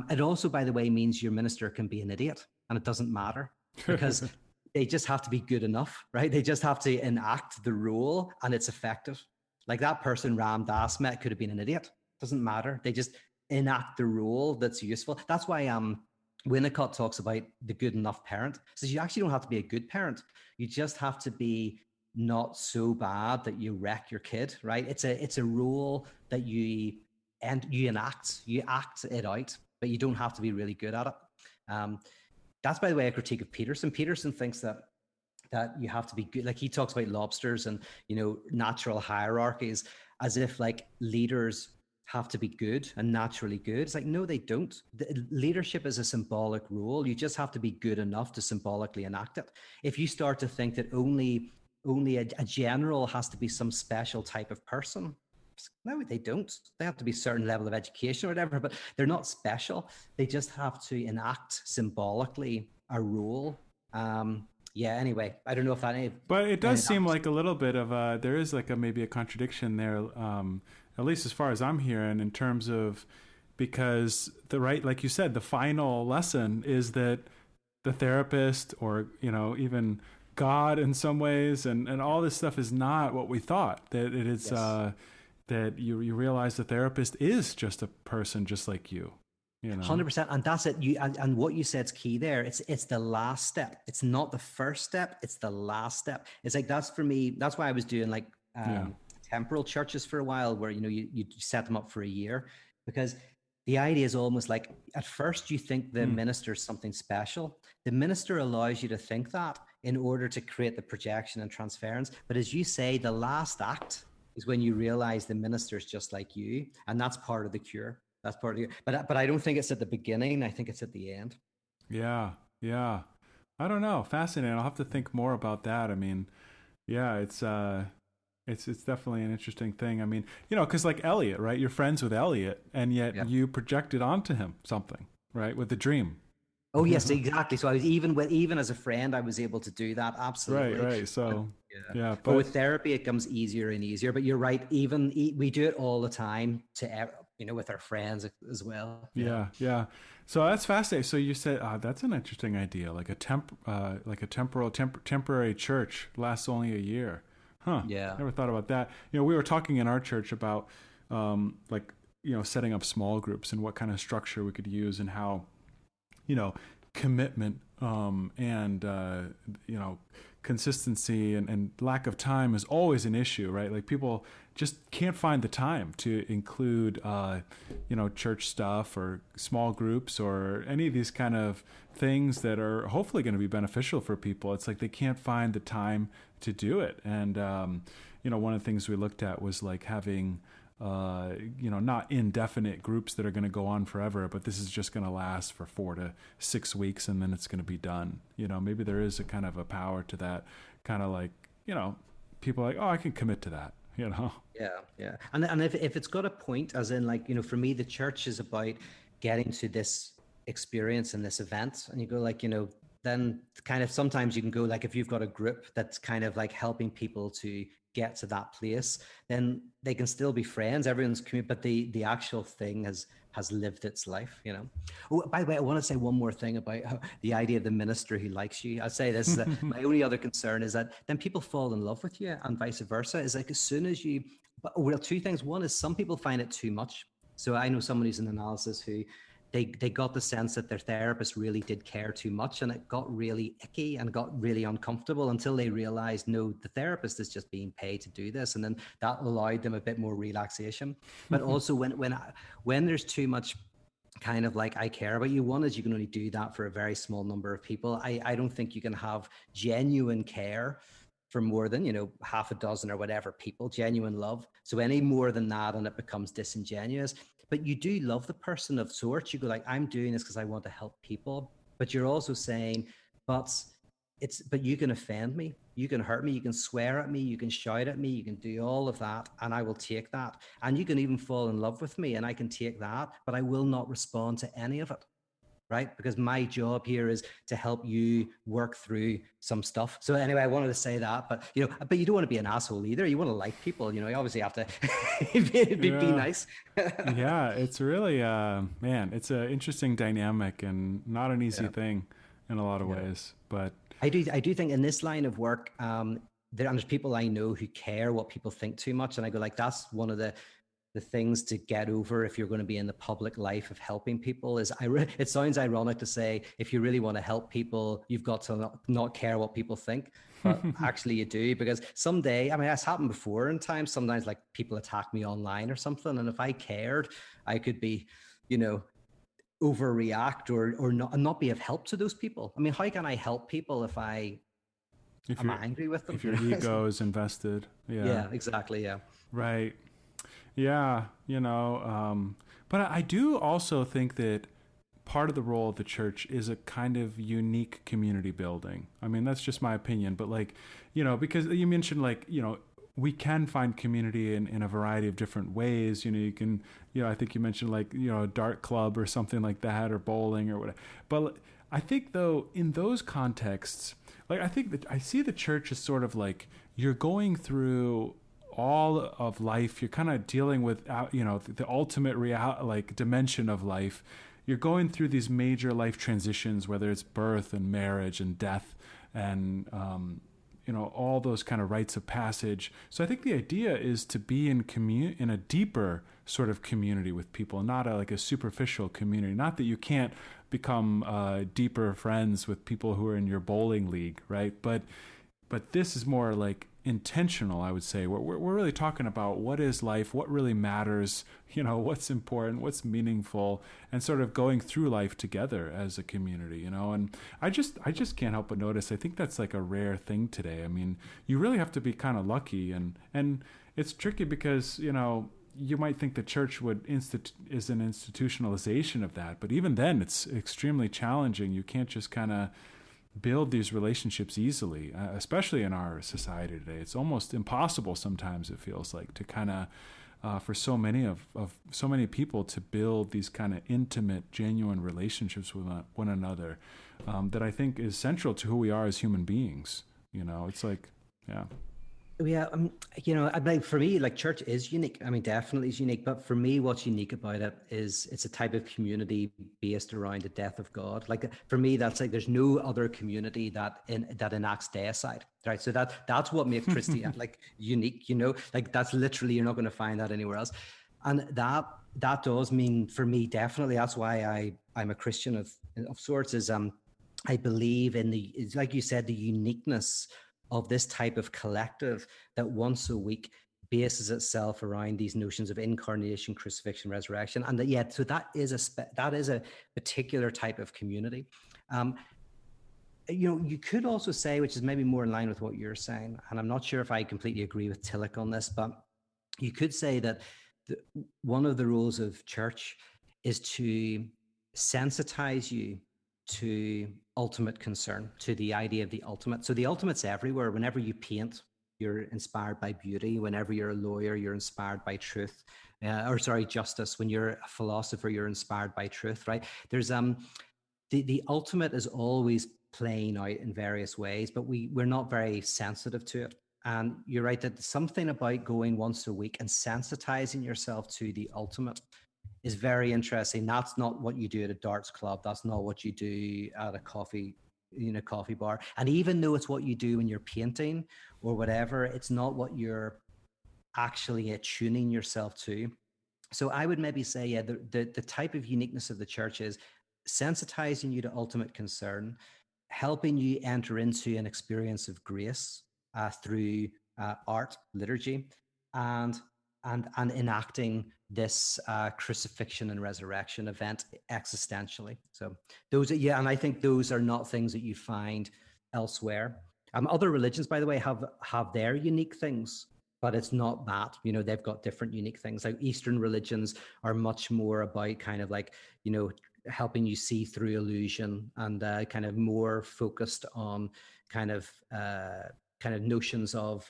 It also, by the way, means your minister can be an idiot and it doesn't matter because they just have to be good enough, right? They just have to enact the role and it's effective. Like that person, Ram Dass, met could have been an idiot. Doesn't matter. They just enact the role that's useful. That's why Winnicott talks about the good enough parent. Says you actually don't have to be a good parent. You just have to be not so bad that you wreck your kid, right? It's a role that you act it out, but you don't have to be really good at it. That's, by the way, a critique of Peterson. Peterson thinks that you have to be good. Like he talks about lobsters and natural hierarchies as if like leaders have to be good and naturally good. It's like, no, they don't. Leadership is a symbolic role. You just have to be good enough to symbolically enact it. If you start to think that only a general has to be some special type of person, no, they don't. They have to be a certain level of education or whatever, but they're not special. They just have to enact symbolically a role. Anyway, I don't know if that... But it does seem like a little bit of there is like maybe a contradiction there, at least as far as I'm hearing, in terms of, because like you said, the final lesson is that the therapist or, even God in some ways and all this stuff is not what we thought, that it is... Yes. That you realize the therapist is just a person just like you. 100%. And that's it. And what you said is key there. It's the last step. It's not the first step. It's the last step. It's like, that's for me. That's why I was doing like temporal churches for a while where, you set them up for a year, because the idea is almost like at first you think the minister is something special. The minister allows you to think that in order to create the projection and transference. But as you say, the last act is when you realize the minister is just like you. And that's part of the cure. That's part of the, but I don't think it's at the beginning. I think it's at the end. Yeah. Yeah. I don't know. Fascinating. I'll have to think more about that. I mean, yeah, it's definitely an interesting thing. I mean, cause like Elliot, right? You're friends with Elliot and yet you projected onto him something, right? With the dream. Oh yes, exactly. So I was even as a friend, I was able to do that. Absolutely. Right. So but with therapy, it comes easier and easier. But you're right. We do it all the time with our friends as well. Yeah. So that's fascinating. So you said that's an interesting idea, like a temporary church lasts only a year. Huh. Yeah. Never thought about that. We were talking in our church about setting up small groups and what kind of structure we could use and how commitment and consistency and lack of time is always an issue, right? Like people just can't find the time to include church stuff or small groups or any of these kind of things that are hopefully going to be beneficial for people. It's like they can't find the time to do it. And one of the things we looked at was like having not indefinite groups that are going to go on forever, but this is just going to last for 4 to 6 weeks and then it's going to be done. Maybe there is a kind of a power to that, kind of like, people are like, oh, I can commit to that, Yeah. And if it's got a point, as in like, for me, the church is about getting to this experience and this event, and you go like, then kind of sometimes you can go like, if you've got a group that's kind of like helping people to get to that place, then they can still be friends. Everyone's community, but the actual thing has lived its life, Oh, by the way, I want to say one more thing about the idea of the minister who likes you. I'll say this, my only other concern is that then people fall in love with you and vice versa. Is like as soon as two things. One is some people find it too much. So I know someone who's in analysis who they got the sense that their therapist really did care too much, and it got really icky and got really uncomfortable until they realized, no, the therapist is just being paid to do this. And then that allowed them a bit more relaxation. But also when there's too much kind of like, I care about you, one is you can only do that for a very small number of people. I don't think you can have genuine care for more than, half a dozen or whatever people, genuine love. So any more than that, and it becomes disingenuous. But you do love the person of sorts. You go like, I'm doing this because I want to help people. But you're also saying, but you can offend me, you can hurt me, you can swear at me, you can shout at me, you can do all of that, and I will take that. And you can even fall in love with me, and I can take that, but I will not respond to any of it. Right? Because my job here is to help you work through some stuff. So anyway, I wanted to say that, but you don't want to be an asshole either. You want to like people, you obviously have to be nice. Yeah, it's really, man, it's an interesting dynamic and not an easy thing in a lot of ways. But I do think in this line of work, there's people I know who care what people think too much. And I go like, that's one of the things to get over if you're going to be in the public life of helping people is it sounds ironic to say, if you really want to help people, you've got to not care what people think, but actually you do, because someday, I mean, that's happened before in times, sometimes like people attack me online or something. And if I cared, I could be, overreact or not be of help to those people. I mean, how can I help people if I'm angry with them? If your ego is invested. Yeah, exactly. Yeah. Right. Yeah, but I do also think that part of the role of the church is a kind of unique community building. I mean, that's just my opinion, but because you mentioned we can find community in a variety of different ways. You can, I think you mentioned a dart club or something like that, or bowling or whatever. But I think though, in those contexts, I think that I see the church as sort of like you're going through all of life. You're kind of dealing with, the ultimate dimension of life. You're going through these major life transitions, whether it's birth and marriage and death and, all those kind of rites of passage. So I think the idea is to be in a deeper sort of community with people, not a superficial community. Not that you can't become deeper friends with people who are in your bowling league, right? But this is more like intentional, I would say. We're really talking about what is life, what really matters, what's important, what's meaningful, and sort of going through life together as a community, and I just can't help but notice, I think that's like a rare thing today. I mean, you really have to be kind of lucky, and it's tricky because, you might think the church is an institutionalization of that, but even then it's extremely challenging. You can't just kind of build these relationships easily, especially in our society today. It's almost impossible sometimes, it feels like, to kind of for so many of so many people to build these kind of intimate, genuine relationships with one another, that I think is central to who we are as human beings. It's like, yeah. Yeah, I mean, for me, church is unique. I mean, definitely is unique. But for me, what's unique about it is it's a type of community based around the death of God. For me, that's there's no other community that enacts deicide, right? So that's what makes Christianity unique. That's literally, you're not going to find that anywhere else. And that does mean, for me, definitely, that's why I'm a Christian of sorts. Is I believe in like you said, the uniqueness of this type of collective that once a week bases itself around these notions of incarnation, crucifixion, resurrection, and so that is a particular type of community. You could also say, which is maybe more in line with what you're saying, and I'm not sure if I completely agree with Tillich on this, but you could say that one of the roles of church is to sensitize you to ultimate concern, to the idea of the ultimate. So the ultimate's everywhere. Whenever you paint, you're inspired by beauty. Whenever you're a lawyer, you're inspired by truth, justice. When you're a philosopher, you're inspired by truth, right? There's the ultimate is always playing out in various ways, but we're not very sensitive to it. And you're right that something about going once a week and sensitizing yourself to the ultimate is very interesting. That's not what you do at a darts club. That's not what you do at a coffee bar. And even though it's what you do when you're painting or whatever, it's not what you're actually attuning yourself to. So I would maybe say, yeah, the type of uniqueness of the church is sensitizing you to ultimate concern, helping you enter into an experience of grace through art, liturgy, and and enacting this crucifixion and resurrection event existentially. So those are, yeah, and I think those are not things that you find elsewhere. Other religions, by the way, have their unique things, but it's not that. You know, they've got different unique things. Like Eastern religions are much more about kind of like, you know, helping you see through illusion, and kind of more focused on kind of notions of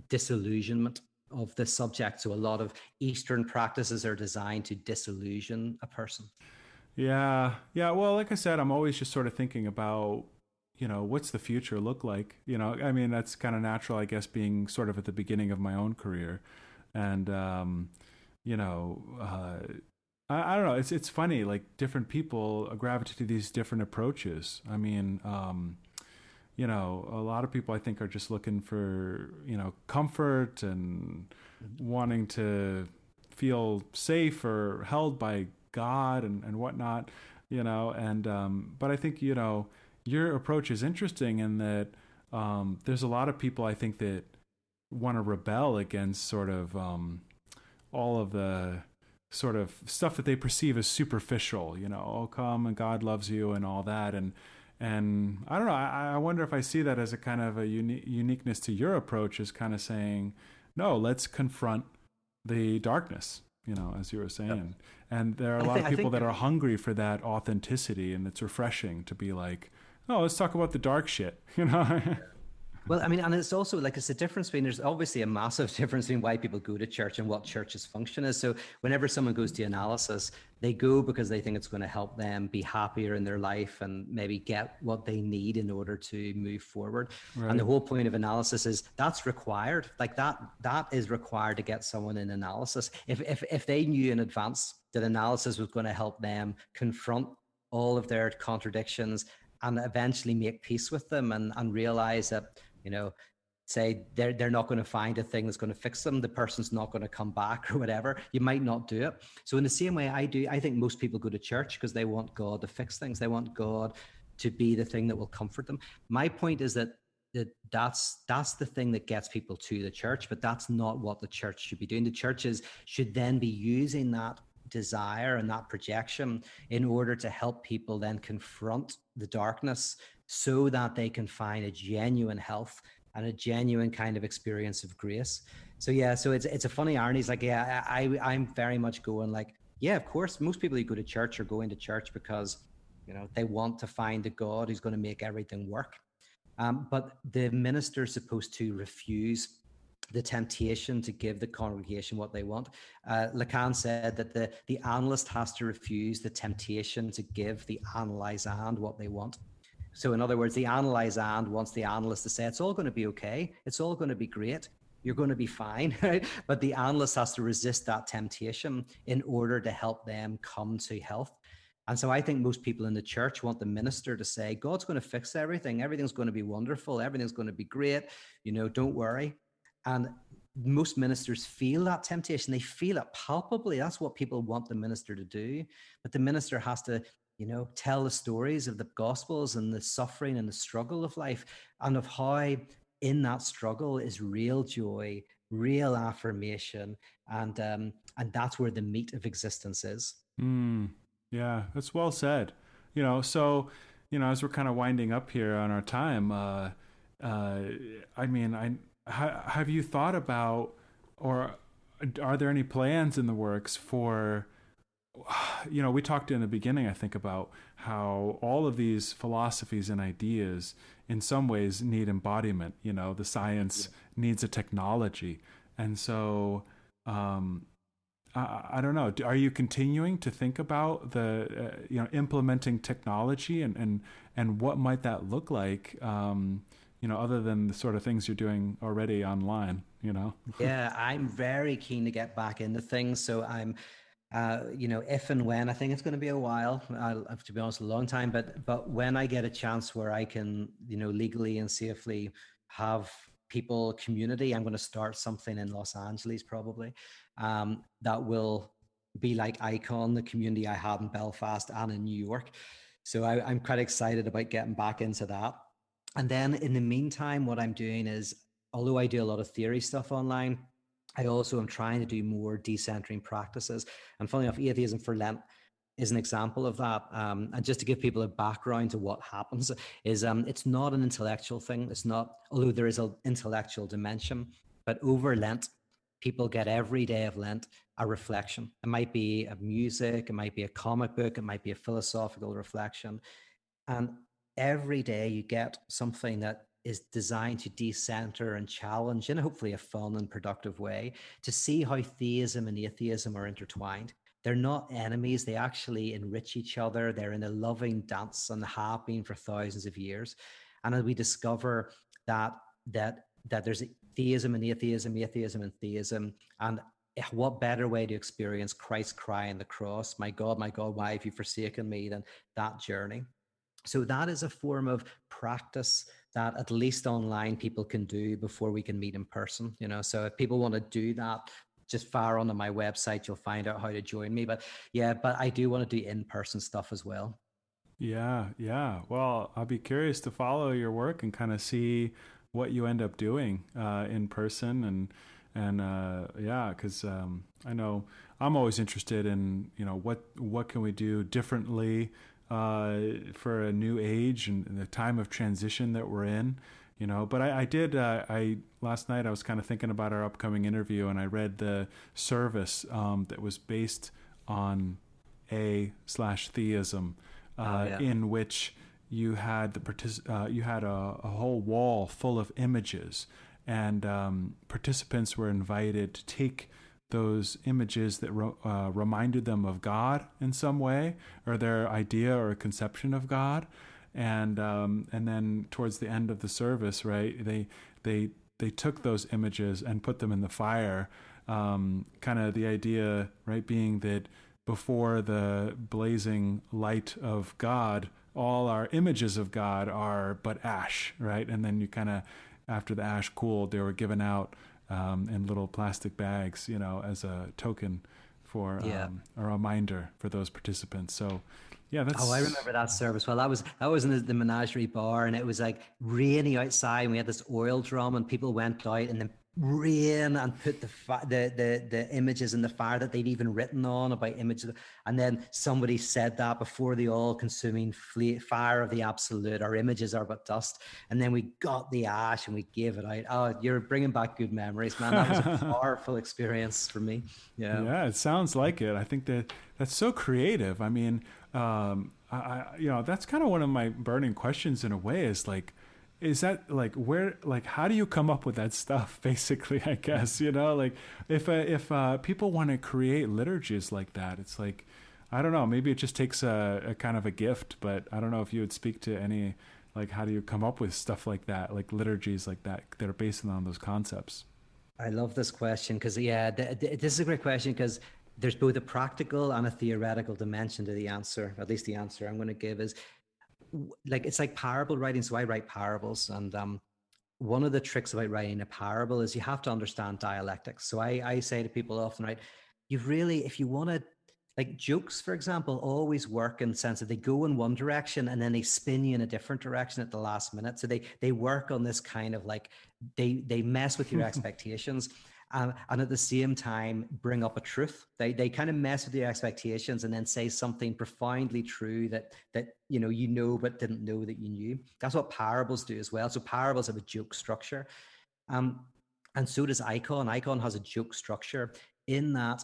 disillusionment of the subject. So a lot of Eastern practices are designed to disillusion a person. Yeah. Yeah. Well, like I said, I'm always just sort of thinking about, what's the future look like? I mean, that's kind of natural, I guess, being sort of at the beginning of my own career. And, you know, I don't know. It's funny, like different people gravitate to these different approaches. I mean, a lot of people I think are just looking for, comfort and wanting to feel safe or held by God and whatnot, but I think, your approach is interesting in that there's a lot of people I think that want to rebel against sort of all of the sort of stuff that they perceive as superficial, oh, come and God loves you and all that. And I don't know, I wonder if I see that as a kind of a uniqueness to your approach, is kind of saying, no, let's confront the darkness, as you were saying. And there are a lot of people that are hungry for that authenticity, and it's refreshing to be like, oh, let's talk about the dark shit, Well, I mean, and it's also like, it's a difference between, there's obviously a massive difference between why people go to church and what church's function is. So whenever someone goes to analysis, they go because they think it's going to help them be happier in their life and maybe get what they need in order to move forward. Right. And the whole point of analysis is that's required. Like that is required to get someone in analysis. If they knew in advance that analysis was going to help them confront all of their contradictions and eventually make peace with them, and realize that, say they're not going to find a thing that's going to fix them, the person's not going to come back or whatever, you might not do it. So in the same way I think most people go to church because they want God to fix things. They want God to be the thing that will comfort them. My point is that's the thing that gets people to the church, but that's not what the church should be doing. The churches should then be using that desire and that projection in order to help people then confront the darkness, so that they can find a genuine health and a genuine kind of experience of grace. So yeah, so it's a funny irony. It's like, yeah, I'm very much going like, yeah, of course, most people who go to church are going to church because, they want to find a God who's going to make everything work. But the minister's supposed to refuse the temptation to give the congregation what they want. Lacan said that the analyst has to refuse the temptation to give the analysand what they want. So in other words, the analysand wants the analyst to say, it's all going to be okay. It's all going to be great. You're going to be fine. Right? But the analyst has to resist that temptation in order to help them come to health. And so I think most people in the church want the minister to say, God's going to fix everything. Everything's going to be wonderful. Everything's going to be great. Don't worry. And most ministers feel that temptation. They feel it palpably. That's what people want the minister to do. But the minister has to, tell the stories of the Gospels and the suffering and the struggle of life, and of how in that struggle is real joy, real affirmation, and that's where the meat of existence is. Yeah, that's well said. So, as we're kind of winding up here on our time, I mean, have you thought about, or are there any plans in the works for, we talked in the beginning, I think, about how all of these philosophies and ideas in some ways need embodiment. The science needs a technology. And so, I don't know. Are you continuing to think about the, implementing technology and what might that look like, other than the sort of things you're doing already online, Yeah, I'm very keen to get back into things. So I'm, if and when, I think it's going to be a while, I'll have to be honest, a long time, but when I get a chance where I can, legally and safely have people community. I'm going to start something in Los Angeles probably, that will be like Icon, the community I had in Belfast and in New York. So I'm quite excited about getting back into that. And then in the meantime, what I'm doing is, although I do a lot of theory stuff online, I also am trying to do more decentering practices. And funny enough, Atheism for Lent is an example of that. And just to give people a background to what happens is, it's not an intellectual thing. It's not, although there is an intellectual dimension, but over Lent, people get every day of Lent a reflection. It might be a music, it might be a comic book, it might be a philosophical reflection. And every day you get something that is designed to decenter and challenge in hopefully a fun and productive way, to see how theism and atheism are intertwined. They're not enemies. They actually enrich each other. They're in a loving dance and have been for thousands of years. And as we discover that there's theism and atheism, atheism and theism, and what better way to experience Christ crying the cross, my God, why have you forsaken me, than that journey. So that is a form of practice that at least online people can do before we can meet in person. So if people want to do that, just fire onto my website, you'll find out how to join me. But I do want to do in-person stuff as well. Yeah. Well, I'll be curious to follow your work and kind of see what you end up doing in person, and because I know I'm always interested in what can we do differently for a new age and the time of transition that we're in. But I last night I was kind of thinking about our upcoming interview, and I read the service that was based on A/theism, in which you had a whole wall full of images, and participants were invited to take those images that reminded them of God in some way, or their idea or conception of God, and then towards the end of the service, right, they took those images and put them in the fire. Kind of the idea, right, being that before the blazing light of God, all our images of God are but ash, right? And then you kind of, after the ash cooled, they were given out in little plastic bags, as a token for a reminder for those participants. So, yeah, that's. Oh, I remember that service. Well, that was in the menagerie bar, and it was like rainy outside, and we had this oil drum, and people went out and then rain and put the images in the fire that they'd even written on about images, and then somebody said that before the all-consuming fire of the absolute, our images are but dust, and then we got the ash and we gave it out. Oh, you're bringing back good memories, man. That was a powerful experience for me. Yeah, it sounds like it. I think that's so creative. I mean, that's kind of one of my burning questions in a way, is like, is that like where, like, how do you come up with that stuff, basically, I guess, like if people want to create liturgies like that, it's like, I don't know, maybe it just takes a kind of a gift, but I don't know if you would speak to any, like, how do you come up with stuff like that, like liturgies like that are based on those concepts? I love this question because, this is a great question, because there's both a practical and a theoretical dimension to the answer. At least the answer I'm going to give is, like, it's like parable writing. So I write parables, and one of the tricks about writing a parable is you have to understand dialectics. So I say to people often, right, if you want to, like, jokes, for example, always work in the sense that they go in one direction and then they spin you in a different direction at the last minute. So they work on this kind of, like, they mess with your expectations. And at the same time bring up a truth. They kind of mess with your expectations and then say something profoundly true that but didn't know that you knew. That's what parables do as well. So parables have a joke structure, and so does Icon. Icon has a joke structure in that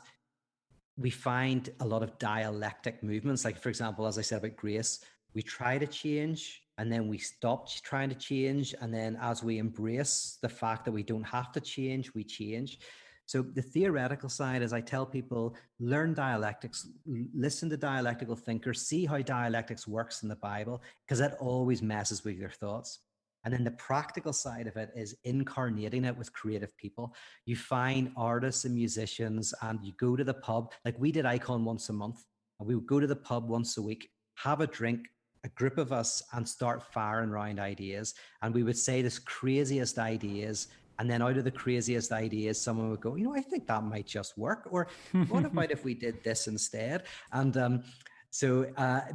we find a lot of dialectic movements. Like, for example, as I said about grace, we try to change and then we stop trying to change. And then as we embrace the fact that we don't have to change, we change. So the theoretical side is, I tell people, learn dialectics, listen to dialectical thinkers, see how dialectics works in the Bible, because that always messes with your thoughts. And then the practical side of it is incarnating it with creative people. You find artists and musicians, and you go to the pub. Like, we did Icon once a month, and we would go to the pub once a week, have a drink, a group of us and start firing around ideas. And we would say this craziest ideas. And then out of the craziest ideas, someone would go, I think that might just work. Or what about if we did this instead? And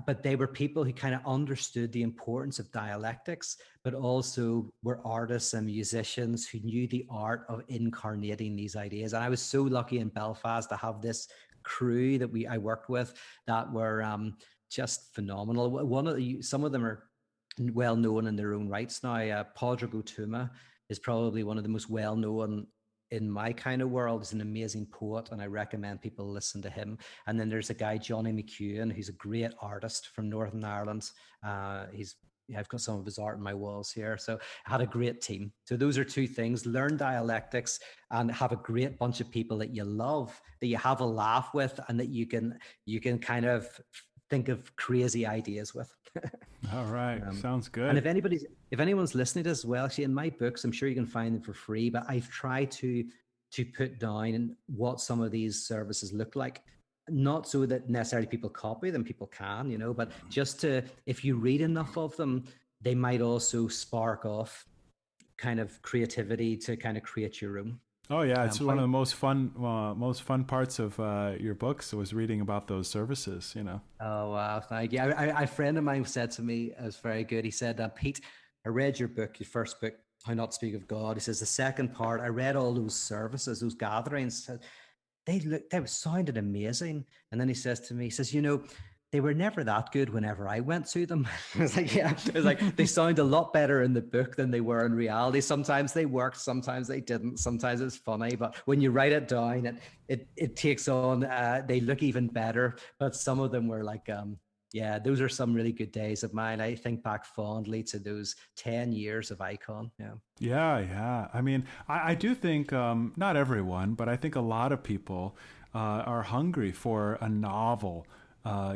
but they were people who kind of understood the importance of dialectics, but also were artists and musicians who knew the art of incarnating these ideas. And I was so lucky in Belfast to have this crew that I worked with that were just phenomenal. Some of them are well known in their own rights now. Pádraig Ó Tuama is probably one of the most well known in my kind of world. He's an amazing poet, and I recommend people listen to him. And then there's a guy, Johnny McEwen, who's a great artist from Northern Ireland. I've got some of his art on my walls here. So I had a great team. So those are two things: learn dialectics and have a great bunch of people that you love, that you have a laugh with, and that you can kind of think of crazy ideas with. All right. Sounds good. And if anyone's listening to this as well, actually in my books, I'm sure you can find them for free, but I've tried to put down what some of these services look like. Not so that necessarily people copy them, people can, but just to, if you read enough of them, they might also spark off kind of creativity to kind of create your own. Oh yeah, it's one of the most fun parts of your books was reading about those services. Oh wow, thank you. A friend of mine said to me, it was very good. He said, "Pete, I read your book, your first book, How Not to Speak of God." He says the second part, I read all those services, those gatherings. They sounded amazing. And then he says to me, he says, they were never that good whenever I went to them. I was like, yeah. It was like, they sound a lot better in the book than they were in reality. Sometimes they worked, sometimes they didn't. Sometimes it's funny, but when you write it down, it takes on, they look even better. But some of them were like, those are some really good days of mine. I think back fondly to those 10 years of Icon. Yeah. I mean, I do think, not everyone, but I think a lot of people are hungry for a novel,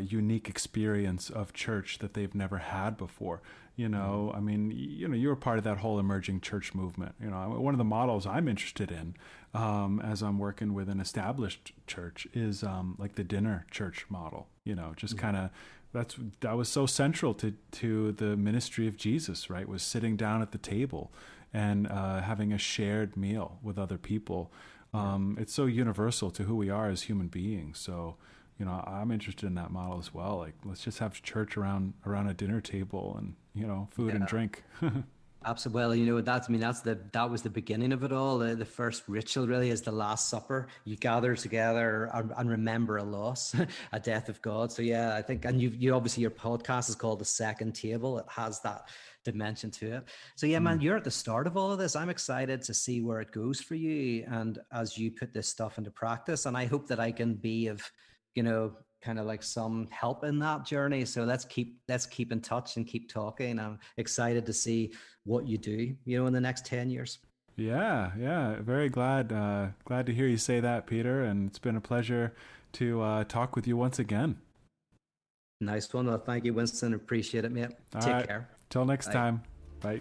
unique experience of church that they've never had before. I mean, you were part of that whole emerging church movement. One of the models I'm interested in, as I'm working with an established church, is like the dinner church model. Just kind of that was so central to the ministry of Jesus, right? Was sitting down at the table and having a shared meal with other people. It's so universal to who we are as human beings. So, I'm interested in that model as well. Like, let's just have church around a dinner table and, food and drink. Absolutely. Well, that was the beginning of it all. The first ritual really is the Last Supper. You gather together and remember a loss, a death of God. So yeah, I think, and you obviously, your podcast is called The Second Table. It has that dimension to it. So yeah, man, you're at the start of all of this. I'm excited to see where it goes for you, and as you put this stuff into practice. And I hope that I can be of, kind of like some help in that journey. So let's keep in touch and keep talking. I'm excited to see what you do, in the next 10 years. Yeah. Very glad to hear you say that, Peter. And it's been a pleasure to talk with you once again. Nice one. Well, thank you, Winston. Appreciate it, mate. Take care. Till next time. Bye.